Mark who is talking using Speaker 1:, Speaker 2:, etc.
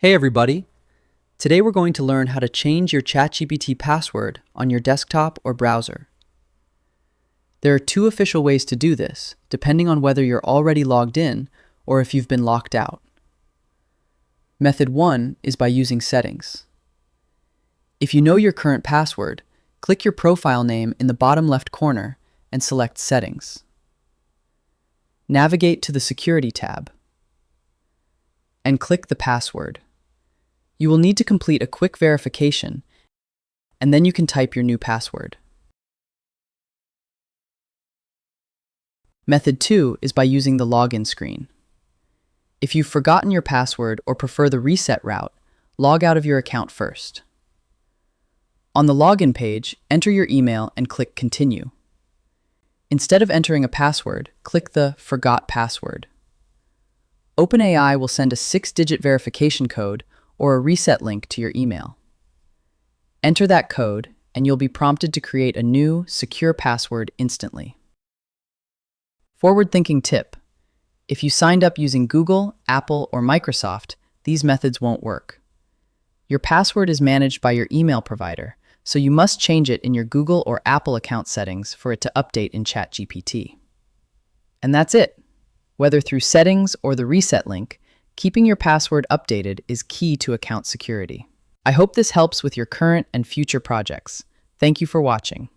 Speaker 1: Hey everybody! Today we're going to learn how to change your ChatGPT password on your desktop or browser. There are two official ways to do this, depending on whether you're already logged in or if you've been locked out. Method 1 is by using Settings. If you know your current password, click your profile name in the bottom left corner and select Settings. Navigate to the Security tab and click the password. You will need to complete a quick verification, and then you can type your new password. Method 2 is by using the login screen. If you've forgotten your password or prefer the reset route, log out of your account first. On the login page, enter your email and click Continue. Instead of entering a password, click the Forgot Password. OpenAI will send a 6-digit verification code or a reset link to your email. Enter that code, and you'll be prompted to create a new, secure password instantly. Forward-thinking tip: if you signed up using Google, Apple, or Microsoft, these methods won't work. Your password is managed by your email provider, so you must change it in your Google or Apple account settings for it to update in ChatGPT. And that's it. Whether through settings or the reset link, keeping your password updated is key to account security. I hope this helps with your current and future projects. Thank you for watching.